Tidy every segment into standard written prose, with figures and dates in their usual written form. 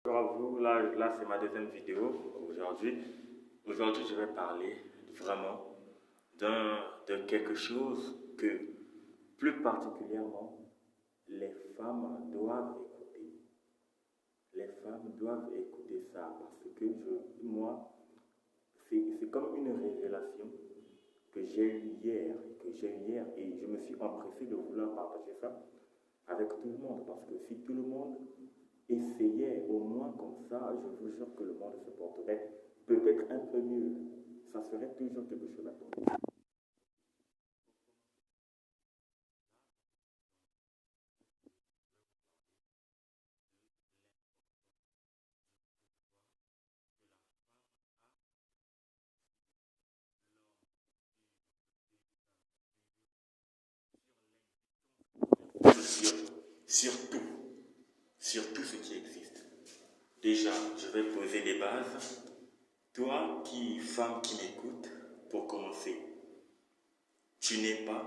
Bonjour à vous, là c'est ma deuxième vidéo aujourd'hui. Aujourd'hui je vais parler vraiment de quelque chose que plus particulièrement les femmes doivent écouter. Les femmes doivent écouter ça parce que moi c'est comme une révélation que j'ai eue hier et je me suis empressé de vouloir partager ça avec tout le monde parce que si tout le monde essayait au moins comme ça, je vous jure que le monde se porterait peut-être un peu mieux. Ça serait toujours quelque chose à faire. Sur, sur tout ce qui existe. Déjà, je vais poser des bases. Toi, femme qui m'écoute, pour commencer, tu n'es pas,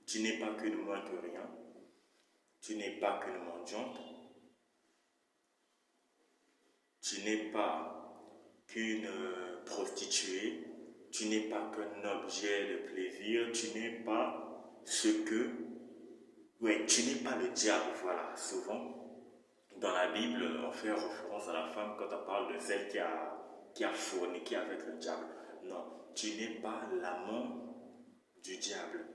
tu n'es pas qu'une moins que rien, tu n'es pas qu'une mendiante, tu n'es pas qu'une prostituée, tu n'es pas qu'un objet de plaisir, tu n'es pas ce que... Oui, tu n'es pas le diable, voilà. Souvent, dans la Bible, on fait référence à la femme quand on parle de celle qui a forniqué avec le diable. Non, tu n'es pas l'amant du diable.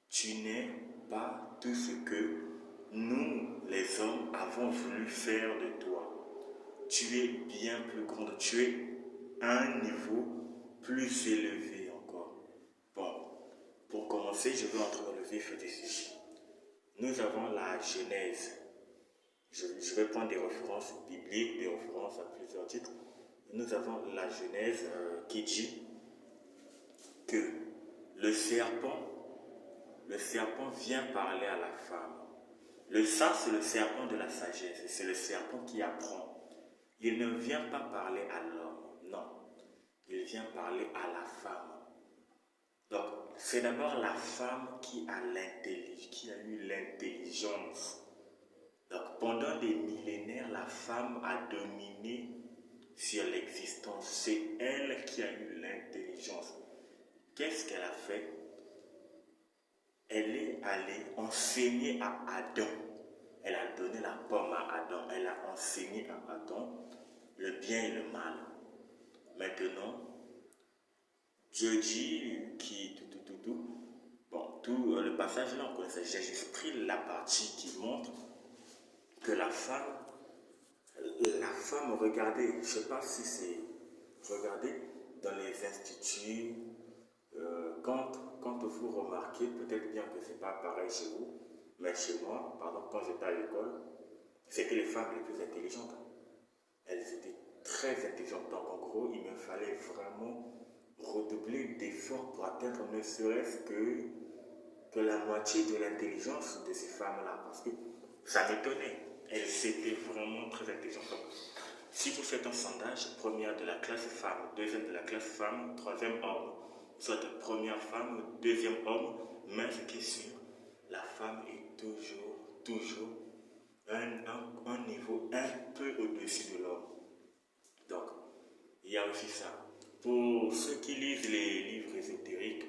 Tu n'es pas tout ce que nous, les hommes, avons voulu faire de toi. Tu es bien plus grande, tu es à un niveau plus élevé encore. Bon, pour commencer, je veux entrer dans le vif du sujet. Nous avons la Genèse. Je vais prendre des références bibliques, des références à plusieurs titres. Nous avons la Genèse qui dit que le serpent vient parler à la femme. Ça, c'est le serpent de la sagesse, c'est le serpent qui apprend. Il ne vient pas parler à l'homme, non. Il vient parler à la femme. Donc, c'est d'abord la femme qui a eu l'intelligence. Donc, pendant des millénaires, la femme a dominé sur l'existence. C'est elle qui a eu l'intelligence. Qu'est-ce qu'elle a fait? Elle est allée enseigner à Adam. Elle a donné la pomme à Adam. Elle a enseigné à Adam le bien et le mal. Maintenant, Dieu dit Bon, le passage là, on connaissait. J'ai juste pris la partie qui montre que la femme, regardez, je ne sais pas si c'est, regardez, dans les instituts, quand vous remarquez, peut-être bien que ce n'est pas pareil chez vous, mais chez moi, pardon, quand j'étais à l'école, c'était les femmes les plus intelligentes. Elles étaient très intelligentes. Donc en gros, il me fallait vraiment redoubler d'efforts pour atteindre ne serait-ce que la moitié de l'intelligence de ces femmes-là. Parce que ça m'étonnait. Elles étaient vraiment très intelligentes. Donc, si vous faites un sondage, première de la classe femme, deuxième de la classe femme, troisième homme, soit première femme, deuxième homme, mais ce qui est sûr, la femme est toujours un niveau un peu au-dessus de l'homme. Donc, il y a aussi ça. Pour ceux qui lisent les livres ésotériques,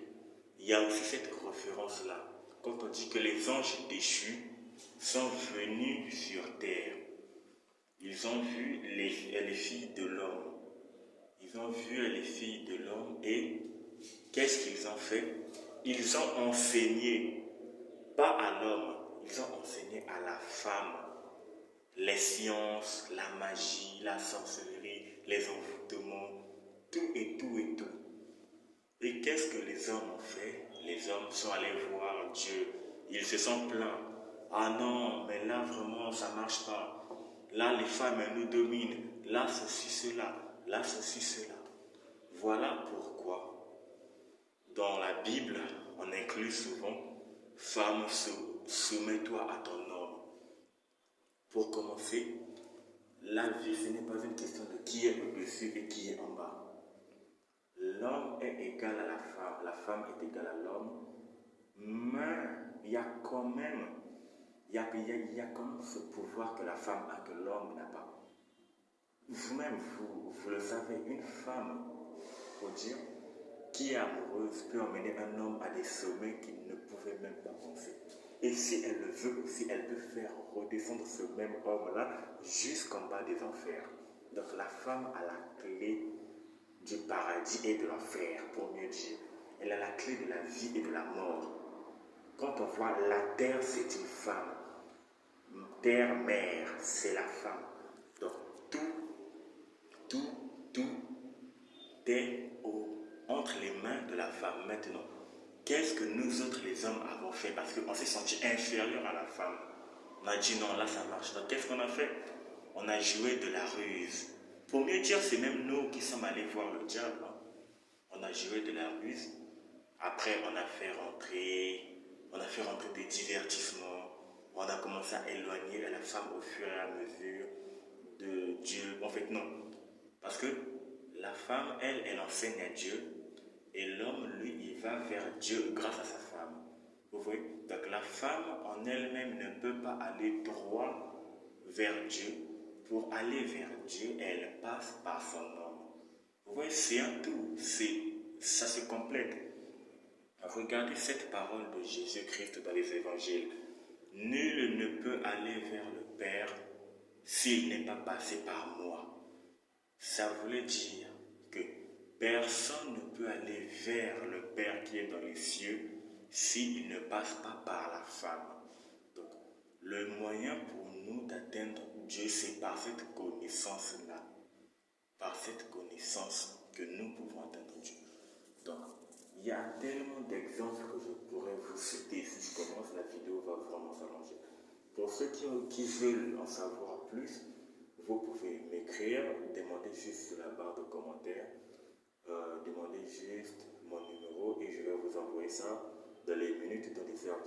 il y a aussi cette référence-là. Quand on dit que les anges déchus sont venus sur terre, ils ont vu les filles de l'homme. Ils ont vu les filles de l'homme et qu'est-ce qu'ils ont fait? Ils ont enseigné, pas à l'homme, ils ont enseigné à la femme les sciences, la magie, la sorcellerie, les envoûtements, tout et tout et tout. Et qu'est-ce que les hommes ont fait? Les hommes sont allés voir Dieu. Ils se sont plaints. Ah non, mais là vraiment ça ne marche pas. Là les femmes elles nous dominent. Là ceci, cela. Là ceci, cela. Voilà pourquoi dans la Bible on inclut souvent femme, soumets-toi à ton homme. Pour commencer, la vie ce n'est pas une question de qui est au-dessus et qui est en bas. L'homme est égal à la femme est égale à l'homme, mais il y a quand même, il y a quand même ce pouvoir que la femme a que l'homme n'a pas. vous-même, vous le savez, une femme, faut dire, qui est amoureuse peut emmener un homme à des sommets qu'il ne pouvait même pas penser. Et si elle le veut aussi, elle peut faire redescendre ce même homme-là jusqu'en bas des enfers. Donc la femme a la clé du paradis et de l'enfer, pour mieux dire. Elle a la clé de la vie et de la mort. Quand on voit la terre, c'est une femme. Terre, mère, c'est la femme. Donc tout est entre les mains de la femme. Maintenant, qu'est-ce que nous autres les hommes avons fait? Parce qu'on s'est senti inférieur à la femme. On a dit non, là ça marche. Donc qu'est-ce qu'on a fait? On a joué de la ruse. Pour mieux dire, c'est même nous qui sommes allés voir le diable. Hein. On a joué de la ruse. Après, on a fait rentrer des divertissements. On a commencé à éloigner la femme au fur et à mesure de Dieu. En fait, non. Parce que la femme, elle enseigne à Dieu. Et l'homme, lui, il va vers Dieu grâce à sa femme. Vous voyez? Donc la femme en elle-même ne peut pas aller droit vers Dieu. Pour aller vers Dieu, elle passe par son homme. Vous voyez, c'est un tout. Ça se complète. Regardez cette parole de Jésus-Christ dans les évangiles. Nul ne peut aller vers le Père s'il n'est pas passé par moi. Ça voulait dire que personne ne peut aller vers le Père qui est dans les cieux s'il ne passe pas par la femme. Donc, le moyen pour nous d'atteindre Dieu, c'est par cette connaissance-là. Par cette connaissance que nous pouvons atteindre Dieu. Donc, il y a tellement d'exemples que je pourrais vous citer. Si je commence, la vidéo va vraiment s'allonger. Pour ceux qui veulent en savoir plus, vous pouvez m'écrire, demandez juste sur la barre de commentaires, demandez juste mon numéro et je vais vous envoyer ça dans les minutes, dans les heures